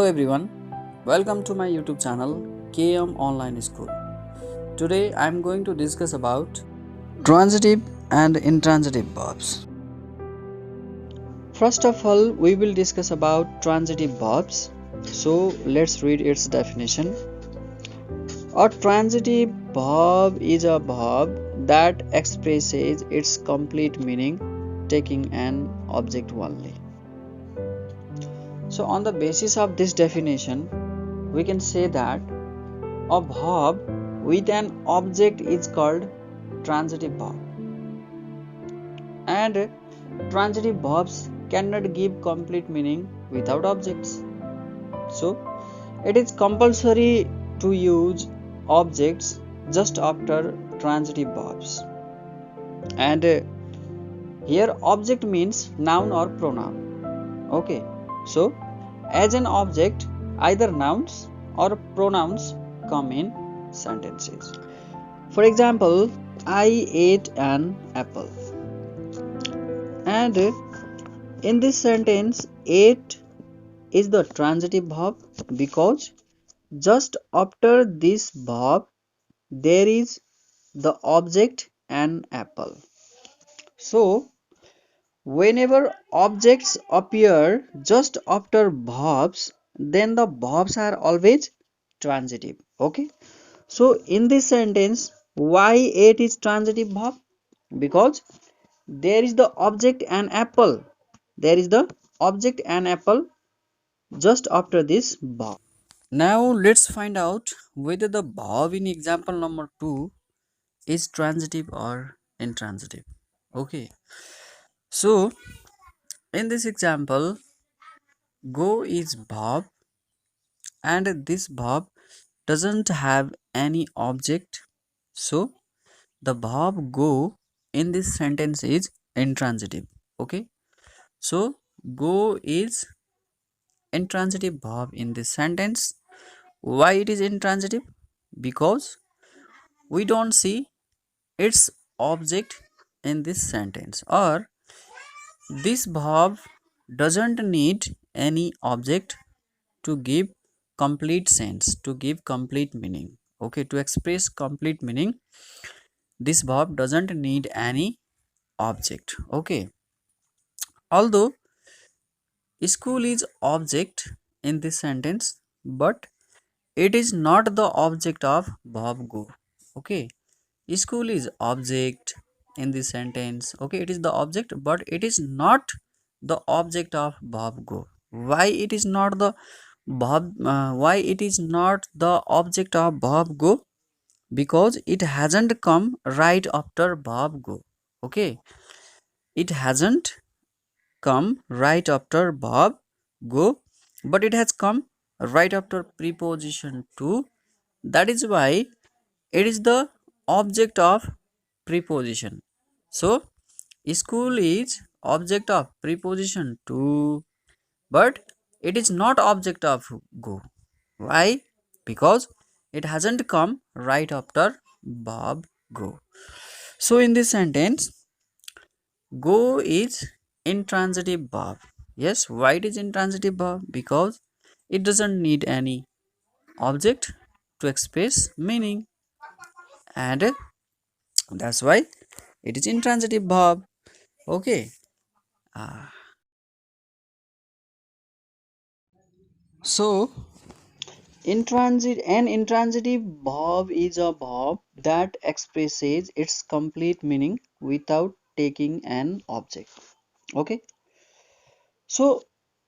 everyone, welcome to my YouTube channel KM Online School. Today I am going to discuss about transitive and intransitive verbs. First of all, we will discuss about transitive verbs. So let's read its definition. A transitive verb is a verb that expresses its complete meaning taking an object only. So on the basis of this definition, we can say that a verb with an object is called transitive verb, and transitive verbs cannot give complete meaning without objects. So it is compulsory to use objects just after transitive verbs, and here object means noun or pronoun. Okay, so as an object, either nouns or pronouns come in sentences. For example, I ate an apple, and in this sentence, ate is the transitive verb because just after this verb there is the object an apple. So whenever objects appear just after verbs, then the verbs are always transitive. Okay, so in this sentence, why ate is transitive verb? Because there is the object an apple. There is the object an apple just after this verb. Now let's find out whether the verb in example number 2 is transitive or intransitive. Okay, so in this example, go is verb, and this verb doesn't have any object, so the verb go in this sentence is intransitive. Okay, so go is intransitive verb in this sentence. Why it is intransitive? Because we don't see its object in this sentence, or this verb doesn't need any object to give complete sense, to give complete meaning. Okay, to express complete meaning, this verb doesn't need any object. Okay, although school is object in this sentence, but it is not the object of verb go. Okay, school is object in this sentence. Okay, it is the object, but it is not the object of verb go. Why it is not the why it is not the object of verb go? Because it hasn't come right after verb go. Okay, it hasn't come right after verb go, but it has come right after preposition to. That is why it is the object of preposition. So school is object of preposition to, but it is not object of go. Why? Because it hasn't come right after verb go. So in this sentence, go is intransitive verb. Yes, why it is intransitive verb? Because it doesn't need any object to express meaning, and that's why it is intransitive verb. Okay. Ah. So an intransitive verb is a verb that expresses its complete meaning without taking an object. Okay. So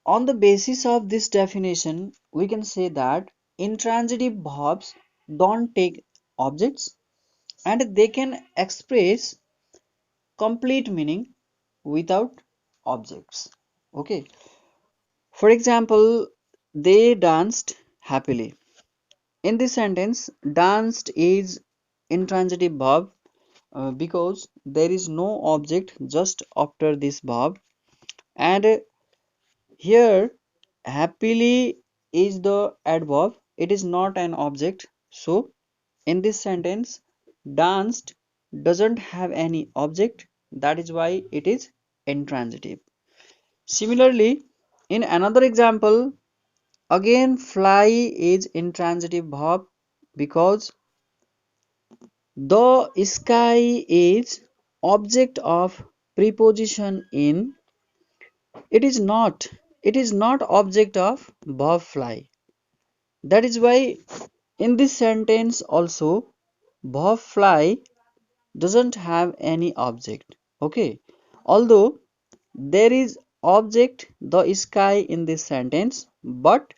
on the basis of this definition, we can say that intransitive verbs don't take objects, and they can express complete meaning without objects. Okay, for example, they danced happily. In this sentence, danced is intransitive verb because there is no object just after this verb, and here happily is the adverb, it is not an object. So in this sentence, danced doesn't have any object, that is why it is intransitive. Similarly, in another example, again fly is intransitive verb because the sky is object of preposition in. It is not object of verb fly. That is why in this sentence also verb fly doesn't have any object. Okay, although there is object the sky in this sentence, but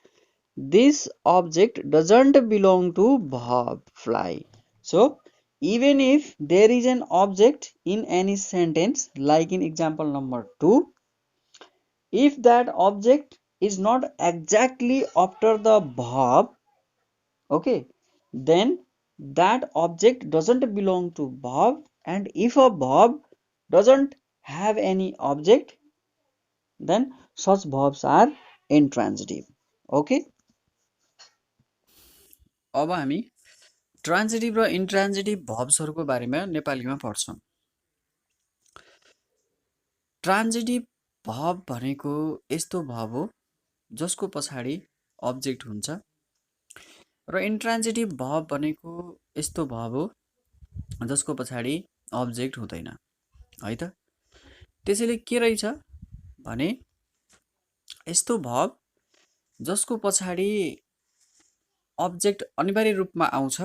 this object doesn't belong to verb fly. So even if there is an object in any sentence, like in example number 2, if that object is not exactly after the verb, okay, then that object doesn't belong to verb, and if a verb doesn't have any object, then such verbs are intransitive. Okay, अब हामी ट्रान्जिटिभ र इन्ट्रान्जिटिभ भर्ब्सहरूको बारेमा नेपालीमा पढ्छौँ। ट्रान्जिटिभ verb भनेको यस्तो verb हो जसको पछाडि अब्जेक्ट हुन्छ, र इन्ट्रान्जिटिभ भर्ब भनेको यस्तो भर्ब हो जसको पछाडि अब्जेक्ट हुँदैन, है त। त्यसैले के रहेछ भने यस्तो भर्ब जसको पछाडि अब्जेक्ट अनिवार्य रूपमा आउँछ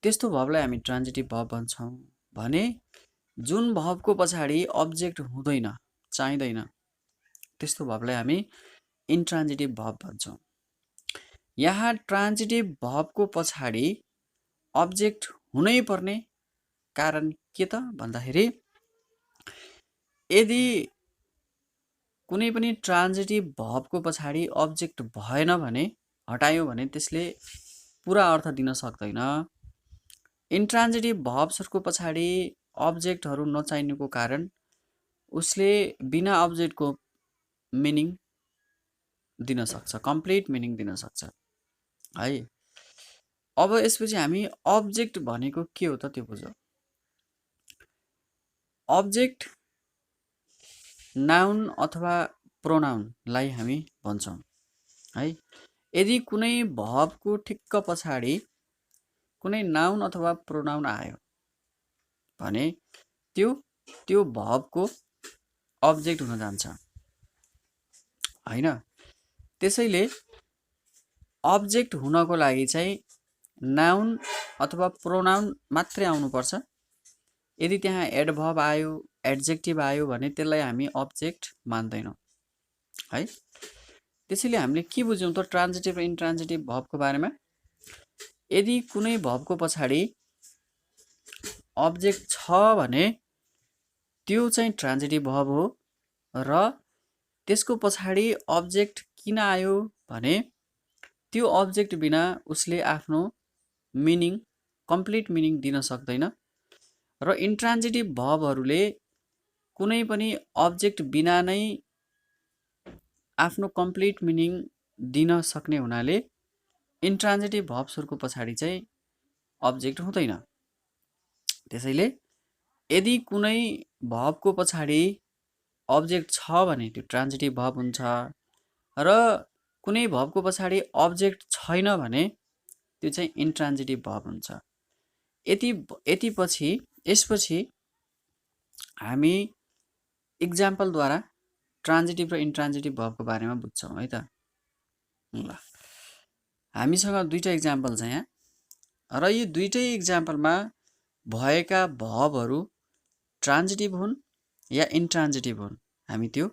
त्यस्तो भर्बलाई हामी ट्रान्जिटिभ भर्ब भन्छौँ भने जुन भर्बको पछाडि अब्जेक्ट हुँदैन, चाहिँदैन, त्यस्तो भर्बलाई हामी इन्ट्रान्जिटिभ भर्ब भन्छौँ। यहाँ ट्रान्जिटिभ भर्बको पछाडि अब्जेक्ट हुनै पर्ने कारण के त भन्दाखेरि यदि कुनै पनि ट्रान्जिटिभ भर्बको पछाडि अब्जेक्ट भएन भने, हटायो भने त्यसले पुरा अर्थ दिन सक्दैन। इन्ट्रान्जिटिभ भर्ब्सहरूको पछाडि अब्जेक्टहरू नचाहिनुको कारण उसले बिना अब्जेक्टको मिनिङ दिन सक्छ, कम्प्लिट मिनिङ दिन सक्छ, है। अब यसपछि हामी अब्जेक्ट भनेको के हो त त्यो बुझौँ। अब्जेक्ट नाउन अथवा प्रोनाउनलाई हामी भन्छौँ, है। यदि कुनै भर्बको ठिक्क पछाडि कुनै नाउन अथवा प्रोनाउन आयो भने त्यो भर्बको अब्जेक्ट हुन जान्छ, हैन। त्यसैले अब्जेक्ट हुनको लागि चाहिँ नाउन अथवा प्रोनाउन मात्रै आउनुपर्छ। यदि त्यहाँ एडभर्ब आयो, एडजेक्टिभ आयो भने त्यसलाई हामी अब्जेक्ट मान्दैनौँ, है। त्यसैले हामीले के बुझ्यौँ त ट्रान्जिटिभ र इन्ट्रान्जिटिभ भर्बको बारेमा। यदि कुनै भर्बको पछाडि अब्जेक्ट छ भने त्यो चाहिँ ट्रान्जिटिभ भर्ब हो, र त्यसको पछाडि अब्जेक्ट किन आयो भने त्यो अब्जेक्ट बिना उसले आफ्नो मिनिङ, कम्प्लिट मिनिङ दिन सक्दैन। र इन्ट्रान्जिटिभ भर्बहरूले कुनै पनि अब्जेक्ट बिना नै आफ्नो कम्प्लिट मिनिङ दिन सक्ने हुनाले इन्ट्रान्जिटिभ भर्ब्सहरूको पछाडि चाहिँ अब्जेक्ट हुँदैन। त्यसैले यदि कुनै भर्बको पछाडि अब्जेक्ट छ भने त्यो ट्रान्जिटिभ भर्ब हुन्छ, र कुनै भर्बको पछाडि अब्जेक्ट छैन भने त्यो चाहिँ इन्ट्रान्जिटिभ भर्ब हुन्छ। यसपछि हामी इक्जाम्पलद्वारा ट्रान्जिटिभ र इन्ट्रान्जिटिभ भर्बको बारेमा बुझ्छौँ, है त। ल, हामीसँग दुईटा इक्जाम्पल छ यहाँ, र यो दुईटै इक्जाम्पलमा भएका भर्बहरू ट्रान्जिटिभ हुन् या इन्ट्रान्जिटिभ हुन्, हामी त्यो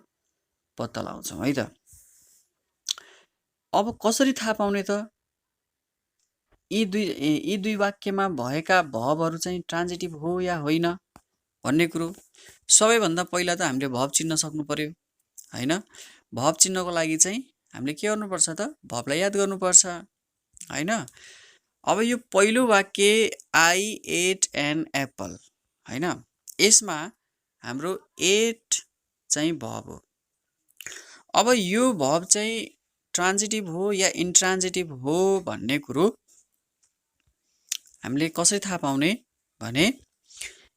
पत्ता लगाउँछौँ, है त। अब कसरी थाहा पाउने त यी दुई वाक्यमा भएका भर्बहरू चाहिँ ट्रान्जिटिभ हो या होइन भन्ने कुरो। सबैभन्दा पहिला त हामीले भर्ब चिन्न सक्नु पर्यो, हैन। भर्ब चिन्नको लागि चाहिँ हामीले के गर्नुपर्छ त भर्बलाई याद गर्नुपर्छ, हैन। अब यो पहिलो वाक्य आई एट एन एप्पल, हैन, यसमा हाम्रो एट चाहिँ भर्ब हो। अब यो भर्ब चाहिँ ट्रान्जिटिभ हो या इन्ट्रान्जिटिभ हो भन्ने कुरो हामीले कसरी थाहा पाउने भने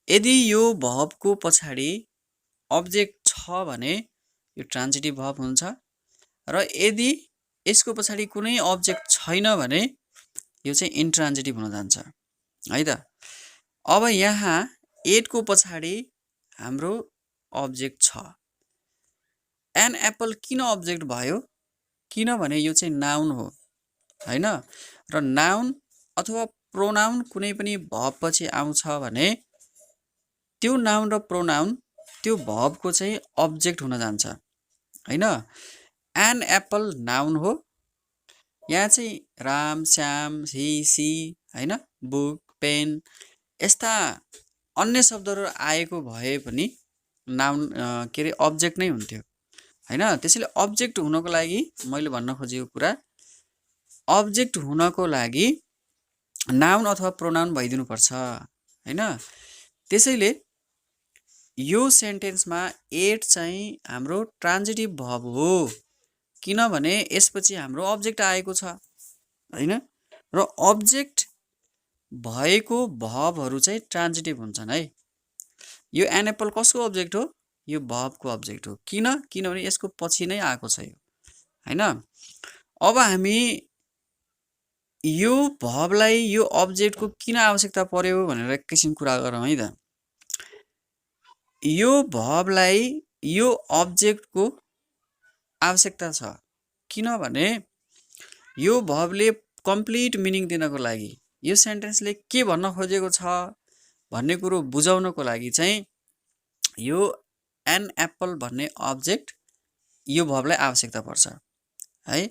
यदि यो भर्बको पछाडि अब्जेक्ट छ भने यो ट्रान्जिटिभ भर्ब हुन्छ, र यदि यसको पछाडि कुनै अब्जेक्ट छैन भने यो चाहिँ इन्ट्रान्जिटिभ हुन जान्छ है त। अब यहाँ एट को पछाडि हाम्रो अब्जेक्ट छ। एन एप्पल किन अब्जेक्ट भयो? किनभने यो चाहिँ नाउन हो हैन। र नाउन अथवा प्रोनाउन कुनै पनि भर्ब पछि आउँछ भने त्यो नाउन र प्रोनाउन त्यो भर्बको चाहिँ अब्जेक्ट हुन जान्छ हैन। एन एप्पल नाउन हो। यहाँ चाहिँ राम, श्याम, ही, सी हैन, बुक, पेन यस्ता अन्य शब्दहरू आएको भए पनि नाउन के अरे अब्जेक्ट नै हुन्थ्यो हैन। त्यसैले अब्जेक्ट हुनको लागि मैले भन्न खोजेको कुरा, अब्जेक्ट हुनको लागि नाउन अथवा प्रोनाउन भइदिनु पर्छ हैन। त्यसैले यो सेन्टेन्समा एट चाहिँ हाम्रो ट्रान्जिटिभ भर्ब हो किनभने यसपछि हाम्रो अब्जेक्ट आएको छ हैन। र अब्जेक्ट भएको भर्बहरू चाहिँ ट्रान्जिटिभ हुन्छन् है। यो एन एप्पल कसको अब्जेक्ट हो? यो भर्बको अब्जेक्ट हो। किनभने यसको पछि नै आएको छ यो हैन। अब हामी यो भर्बलाई यो अब्जेक्टको किन आवश्यकता पर्यो भनेर एकैछिन कुरा गरौँ है त। यो भर्बलाई यो अब्जेक्टको आवश्यकता छ किनभने यो भर्बले कम्प्लिट मिनिङ दिनको लागि, यो सेन्टेन्सले के भन्न खोजेको छ भन्ने कुरो बुझाउनको लागि चाहिँ यो एन एप्पल भन्ने अब्जेक्ट यो भर्बलाई आवश्यकता पर्छ है।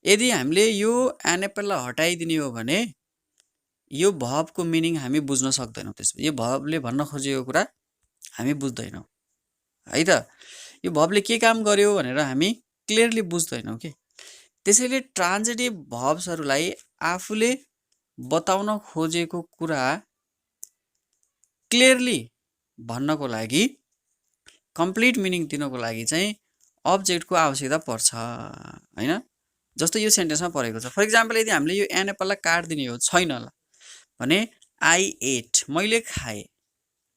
यदि हामीले यो एन एप्पललाई हटाइदिने हो भने यो भर्बको मिनिङ हामी बुझ्न सक्दैनौँ। त्यसपछि यो भर्बले भन्न खोजेको कुरा हामी बुझ्दैनौँ है त। यो भर्बले के काम गर्यो भनेर हामी क्लियरली बुझ्दैनौँ के। त्यसैले ट्रान्जिटिभ भर्ब्सहरूलाई आफूले बताउन खोजेको कुरा क्लियरली भन्नको लागि, कम्प्लिट मिनिङ दिनको लागि चाहिँ अब्जेक्टको आवश्यकता पर्छ हैन। जस्तो यो सेन्टेन्समा परेको छ। फर इक्जाम्पल यदि हामीले यो एन एप्पललाई काट्दिने हो छैन ल भने आई एट, मैले खाएँ।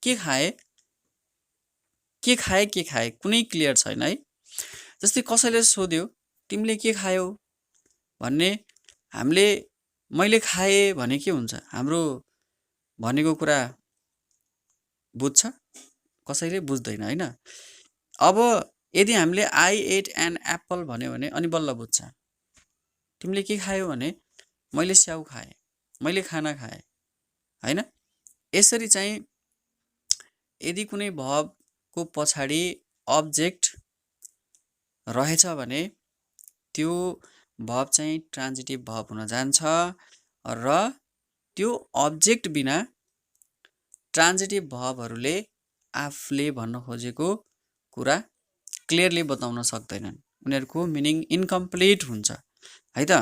के खाएँ के खाएँ के खाएँ कुनै क्लियर छैन है। जस्तै कसैले सोध्यो तिमीले के खायौ भन्ने, हामीले मैले खाएँ भने के हुन्छ? हाम्रो भनेको कुरा बुझ्छ? कसैले बुझ्दैन हैन। अब यदि हामीले आई एट एन एप्पल भन्यो भने अनि बल्ल बुझ्छ। तिमीले के खायौ भने मैले स्याउ खाएँ, मैले खाना खाएँ हैन। यसरी चाहिँ यदि कुनै भर्बको पछाडि अब्जेक्ट रहेछ भने त्यो भर्ब चाहिँ ट्रान्जिटिभ भर्ब हुन जान्छ र त्यो अब्जेक्ट बिना ट्रान्जिटिभ भर्बहरूले आफूले भन्न खोजेको कुरा क्लियरली बताउन सक्दैनन्। उनीहरूको मिनिङ इन्कम्प्लिट हुन्छ है त।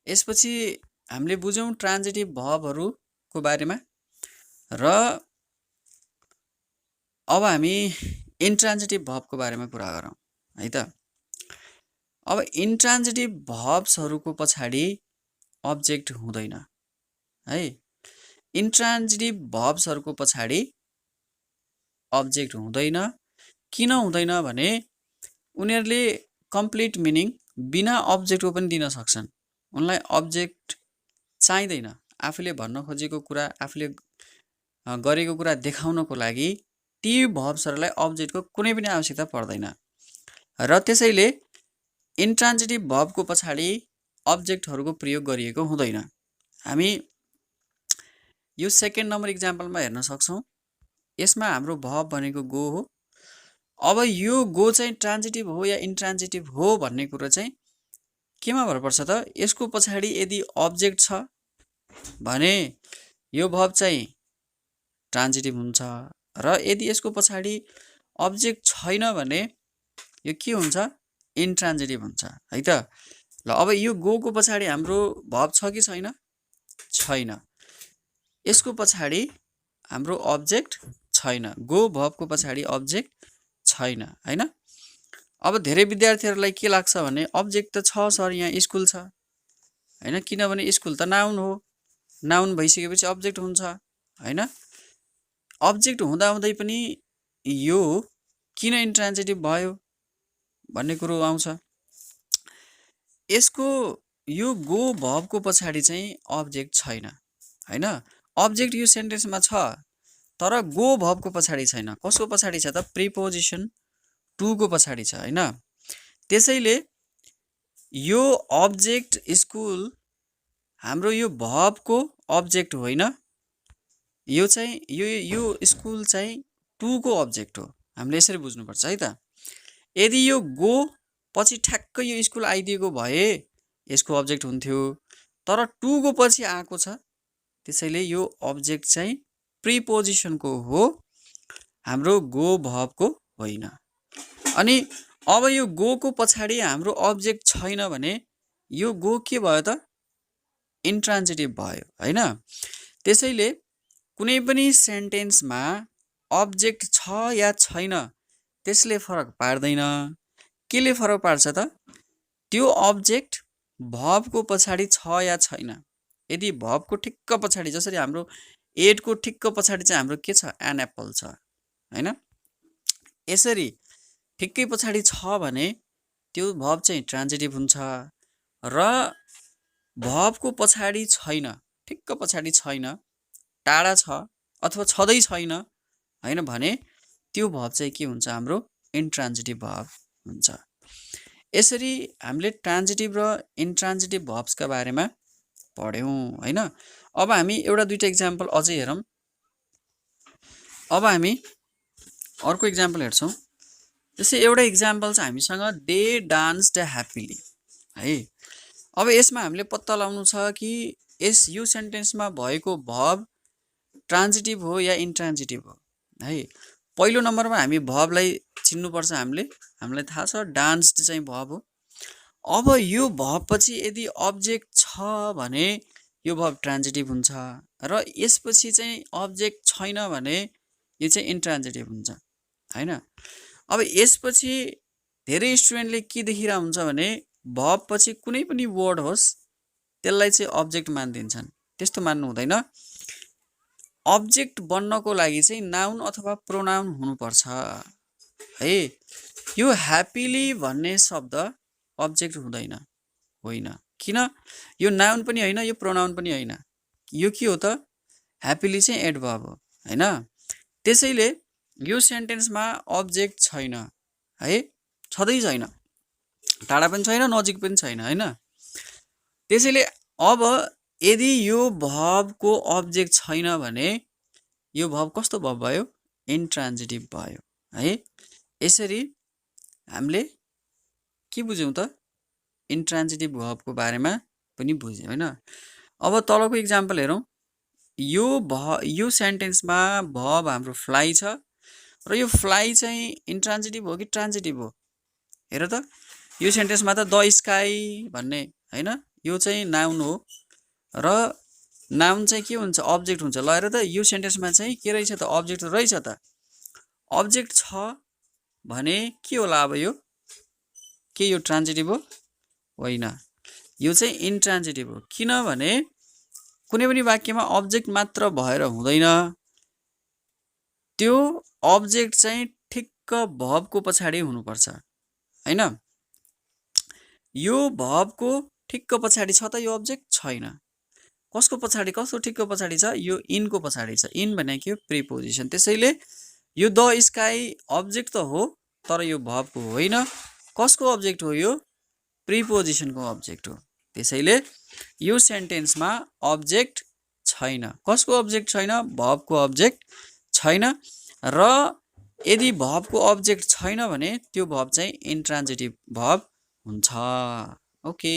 यसपछि हामीले बुझ्यौँ ट्रान्जिटिभ भर्बहरूको बारेमा र अब हामी इन्ट्रान्जिटिभ भर्बको बारेमा कुरा गरौँ है त। अब इन्ट्रान्जिटिभ भर्ब्सहरूको पछाडि अब्जेक्ट हुँदैन है। इन्ट्रान्जिटिभ भर्ब्सहरूको पछाडि अब्जेक्ट हुँदैन। किन हुँदैन भने उनीहरूले कम्प्लिट मिनिङ बिना अब्जेक्टको पनि दिन सक्छन्। उनलाई अब्जेक्ट चाहिँदैन। आफूले भन्न खोजेको कुरा, आफूले गरेको कुरा देखाउनको लागि ती भर्ब्सहरूलाई अब्जेक्टको कुनै पनि आवश्यकता पर्दैन। र त्यसैले इन्ट्रान्जिटिभ भर्बको पछाडि अब्जेक्टहरूको प्रयोग गरिएको हुँदैन। हामी यो सेकेन्ड नम्बर इक्जाम्पलमा हेर्न सक्छौँ। यसमा हाम्रो भर्ब भनेको गो हो। अब यो गो चाहिँ ट्रान्जिटिभ हो या इन्ट्रान्जिटिभ हो भन्ने कुरो चाहिँ केमा भर पर्छ त? यसको पछाडि यदि अब्जेक्ट छ भने यो भर्ब चाहिँ ट्रान्जिटिभ हुन्छ र यदि यसको पछाडि अब्जेक्ट छैन भने यो के हुन्छ? इन्ट्रान्जिटिभ हुन्छ है त। ल अब यो गो को पछाडि हाम्रो भर्ब छ कि छैन? छैन। यसको पछाडि हाम्रो अब्जेक्ट छैन। गो भर्बको पछाडि अब्जेक्ट छैन हैन। अब धेरै विद्यार्थीहरूलाई के लाग्छ भने अब्जेक्ट त छ सर, यहाँ स्कुल छ हैन, किनभने स्कुल त नाउन हो। नाउन भइसकेपछि अब्जेक्ट हुन्छ हैन। अब्जेक्ट हुँदा हुँदै पनि यो किन इन्ट्रान्जिटिभ भयो भन्ने कुरो आउँछ। यसको यो गो भर्बको पछाडि चाहिँ अब्जेक्ट छैन हैन। अब्जेक्ट यो सेन्टेन्समा छ तर गो भर्बको पछाडि छैन। कसको पछाडि छ त? प्रिपोजिसन टु को पछाडि छ हैन। त्यसैले यो अब्जेक्ट स्कुल हाम्रो यो भर्बको अब्जेक्ट होइन। यो चाहिँ यो स्कुल चाहिँ टु को अब्जेक्ट हो। हामीले यसरी बुझ्नुपर्छ है त। यदि यो गो पछि ठ्याक्कै यो स्कुल आइदिएको भए यसको अब्जेक्ट हुन्थ्यो, तर टु को पछि आएको छ, त्यसैले यो अब्जेक्ट चाहिँ प्रिपोजिसनको हो, हाम्रो गो भर्बको होइन। अनि अब यो गो को पछाडि हाम्रो अब्जेक्ट छैन भने यो गो के भयो त? इन्ट्रान्जिटिभ भयो हैन। त्यसैले कुनै पनि सेन्टेन्समा अब्जेक्ट छ या छैन त्यसले फरक पार्दैन। केले फरक पार्छ त? त्यो अब्जेक्ट भर्बको पछाडि छ या छैन। यदि भर्बको ठिक्क पछाडि, जसरी हाम्रो एट को ठिक्क पछाडि चाहिँ हाम्रो के छ? एन एप्पल छ हैन। यसरी ठिक्कै पछाडि छ भने त्यो भर्ब चाहिँ ट्रान्जिटिभ हुन्छ। र भर्बको पछाडि छैन, ठिक्क पछाडि छैन, टाढा छ अथवा छँदै छैन हैन भने त्यो भर्ब चाहिँ के हुन्छ? हाम्रो इन्ट्रान्जिटिभ भर्ब हुन्छ। यसरी हामीले ट्रान्जिटिभ र इन्ट्रान्जिटिभ भर्ब्सका बारेमा पढ्यौं हैन। अब हामी एउटा दुईटा इक्जाम्पल अझै हेरौं। अब हामी अर्को इक्जाम्पल हेर्छौं। जस्तै एउटा इक्जाम्पल छ हामीसँग, दे डान्स्ड ह्याप्पिली है। अब यसमा हामीले पत्ता लगाउनु छ कि यो सेन्टेन्समा भएको भर्ब ट्रान्जिटिभ हो या इन्ट्रान्जिटिभ हो है। पहिलो नम्बरमा हामी भर्बलाई चिन्नुपर्छ। हामीलाई थाहा छ डान्स्ड चाहिँ भर्ब हो। अब यो भर्ब पछि यदि अब्जेक्ट छ भने यो भर्ब ट्रान्जिटिभ हुन्छ, र यसपछि चाहिँ अब्जेक्ट छैन भने यो चाहिँ इन्ट्रान्जिटिभ हुन्छ हैन। अब यसपछि धेरै स्टुडेन्टले के देखिरा हुन्छ भने भर्ब पछि कुनै पनि वर्ड होस् त्यसलाई चाहिँ अब्जेक्ट मानिदिन्छन्। त्यस्तो मान्नु हुँदैन। अब्जेक्ट बन्नको लागि चाहिँ नाउन अथवा प्रोनाउन हुनुपर्छ है। यो ह्याप्पिली भन्ने शब्द अब्जेक्ट हुँदैन, होइन। किन? यो नाउन पनि होइन, यो प्रोनाउन पनि होइन। यो के हो त? ह्याप्पिली चाहिँ एडभर्ब हो हैन। त्यसैले यो सेन्टेन्समा अब्जेक्ट छैन है, छँदै छैन, टाढा पनि छैन, नजिक पनि छैन हैन। त्यसैले अब यदि यो भर्बको अब्जेक्ट छैन भने यो भर्ब कस्तो भर्ब भयो? इन्ट्रान्जिटिभ भयो है। यसरी हामीले के बुझ्यौं त? इन्ट्रान्जिटिभ भर्बको बारेमा पनि बुझ्यौं हैन। अब तलको इक्जाम्पल हेरौं। यो सेन्टेन्समा भर्ब हाम्रो फ्लाइ छ, र यो फ्लाइ चाहिँ इन्ट्रान्जिटिभ हो कि ट्रान्जिटिभ हो? हेर त, यो सेन्टेन्समा त द स्काई भन्ने हैन, यो चाहिँ नाउन हो, र नाउन चाहिँ के हुन्छ? अब्जेक्ट हुन्छ। ल हेर त, यो सेन्टेन्समा चाहिँ के रहेछ त? अब्जेक्ट रहेछ त। अब्जेक्ट छ भने के होला? अब यो के यो ट्रान्जिटिभ हो? होइन, यो चाहिँ इन्ट्रान्जिटिभ हो। किनभने कुनै पनि वाक्यमा अब्जेक्ट मात्र भएर हुँदैन, त्यो अब्जेक्ट चाहिँ ठिक्क भर्बको पछाडि हुनुपर्छ हैन। यो भर्बको ठिक्क पछाडि छ त यो अब्जेक्ट? छैन। कसको पछाडि? कसको ठिक्क पछाडि छ? यो इनको पछाडि छ। इन भनेको प्रिपोजिसन। त्यसैले यो द स्काई अब्जेक्ट त हो तर यो भर्बको होइन। कसको अब्जेक्ट हो? यो प्रिपोजिसनको अब्जेक्ट हो। त्यसैले यो सेन्टेन्समा अब्जेक्ट छैन। कसको अब्जेक्ट छैन? भर्बको अब्जेक्ट छैन। र यदि भर्बको अब्जेक्ट छैन भने त्यो भर्ब चाहिँ इन्ट्रान्जिटिभ भर्ब हुन्छ। ओके।